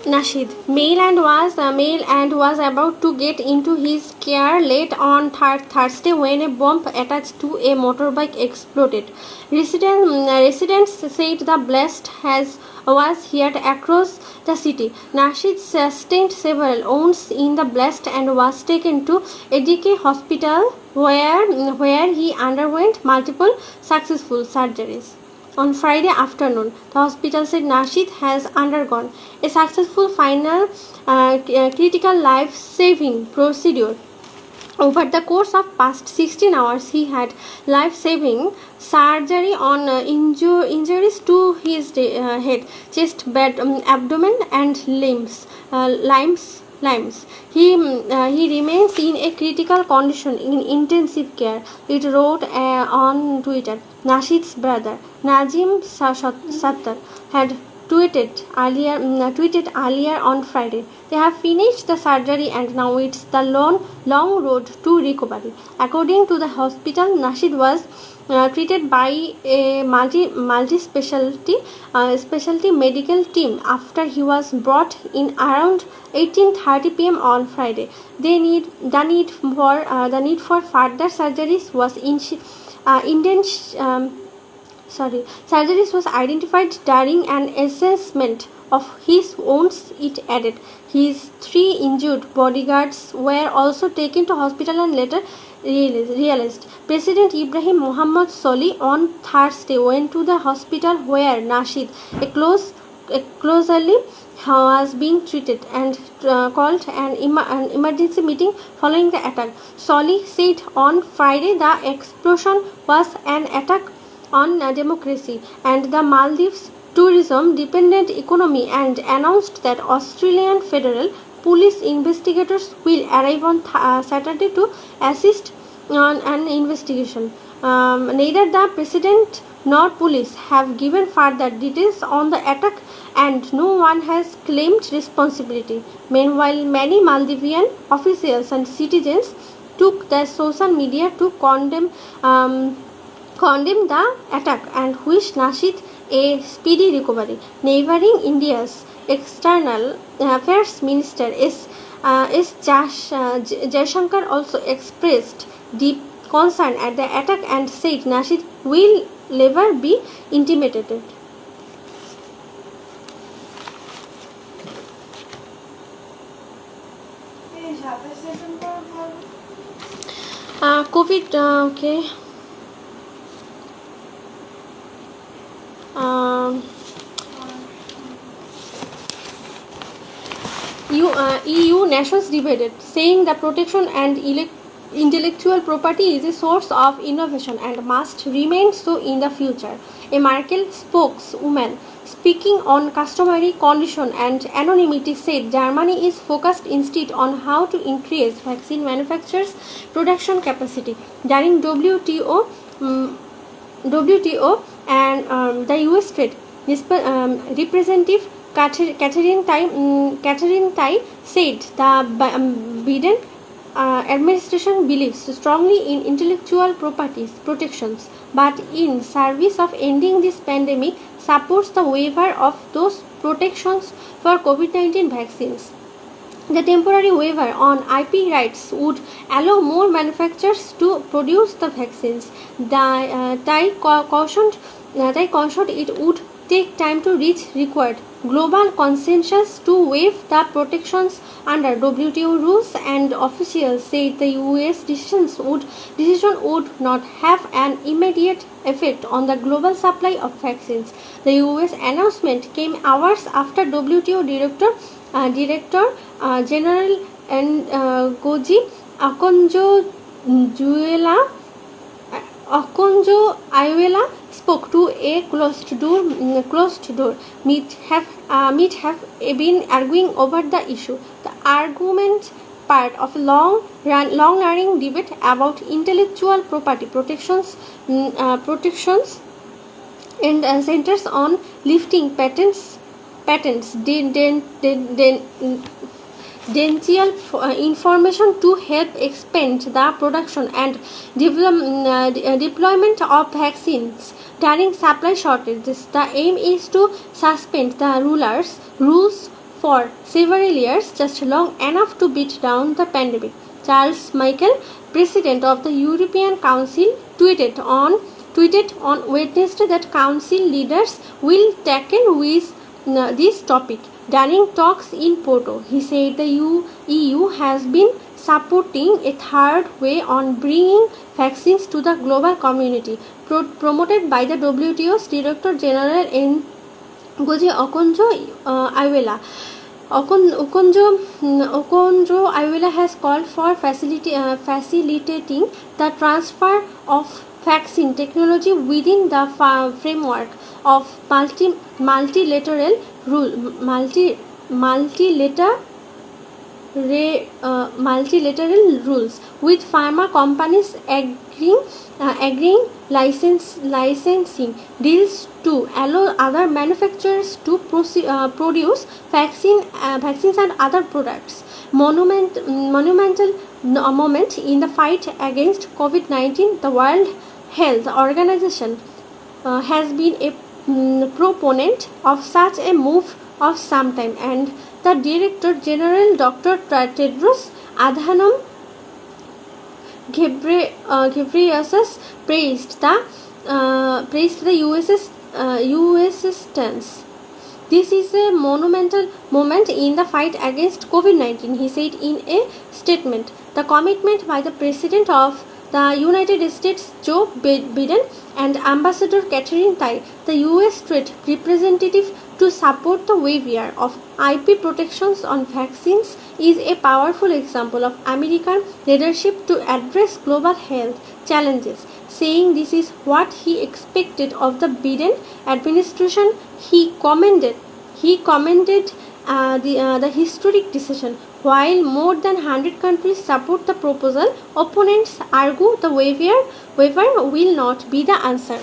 Nashid, male and was about to get into his car late on Thursday when a bomb attached to a motorbike exploded. Residents said the blast was heard across the city. Nashid sustained several wounds in the blast and was taken to ADK hospital where he underwent multiple successful surgeries. On Friday afternoon, the hospital said Nashid has undergone a successful final critical life-saving procedure. Over the course of past 16 hours, he had life-saving surgery on injuries to his head, chest, abdomen, and limbs. He remains in a critical condition in intensive care. It wrote on Twitter. Nashid's brother Nazim Sattar had tweeted earlier on Friday. They have finished the surgery and now it's the long road to recovery. According to the hospital, Nashid was treated by a multi-specialty specialty medical team after he was brought in around 18:30 p.m. on Friday. The need for further surgeries was surgeries was identified during an assessment of his wounds, it added. His 3 injured bodyguards were also taken to hospital and later released. President Ibrahim Mohammed Soli on Thursday went to the hospital where Nashid, closely was being treated and called an emergency meeting following the attack. Soli said on Friday the explosion was an attack on democracy and the Maldives' tourism-dependent economy and announced that Australian federal police investigators will arrive on Saturday to assist on an investigation. Neither the president nor police have given further details on the attack and no one has claimed responsibility. Meanwhile, many Maldivian officials and citizens took the social media to condemn the attack and wish Nashid a speedy recovery. Neighboring India's External Affairs Minister S. Jaishankar also expressed deep concern at the attack and said Nashid will never be intimidated. COVID, okay. EU nations divided, saying the protection and intellectual property is a source of innovation and must remain so in the future. A Merkel spokeswoman speaking on customary condition and anonymity said Germany is focused instead on how to increase vaccine manufacturers' production capacity. During WTO and the US Trade Representative Catherine Tai said the Biden administration believes strongly in intellectual property protections, but in service of ending this pandemic, supports the waiver of those protections for COVID-19 vaccines. The temporary waiver on IP rights would allow more manufacturers to produce the vaccines. Tai cautioned it would take time to reach required global consensus to waive the protections under WTO rules, and officials said the US decision would not have an immediate effect on the global supply of vaccines. The US announcement came hours after WTO Director General Ngozi Okonjo-Iweala spoke to a closed door meet have been arguing over the issue. The argument part of a long-running debate about intellectual property protections and centers on lifting patents dental information to help expand the production and deployment of vaccines during supply shortages. The aim is to suspend the rules for several years, just long enough to beat down the pandemic. Charles Michel, president of the European Council, tweeted on Wednesday that council leaders will tackle with this topic during talks in Porto. He said the EU has been supporting a third way on bringing vaccines to the global community, promoted by the WTO's Director General Ngozi Okonjo-Iweala. Okonjo-Iweala has called for facilitating the transfer of vaccine technology within the framework of multilateral rules, with pharma companies agreeing licensing deals to allow other manufacturers to produce vaccines and other products. Monumental moment in the fight against COVID-19, the World Health Organization has been a proponent of such a move of some time, and the Director General Dr. Tedros Adhanom Ghebreyesus praised the US's stance. This is a monumental moment in the fight against COVID-19, he said in a statement. The commitment by the President of the United States, Joe Biden, and Ambassador Catherine Tai, the US Trade Representative, to support the waiver of IP protections on vaccines is a powerful example of American leadership to address global health challenges. Saying this is what he expected of the Biden administration, he commended the historic decision. While more than 100 countries support the proposal, opponents argue the waiver will not be the answer.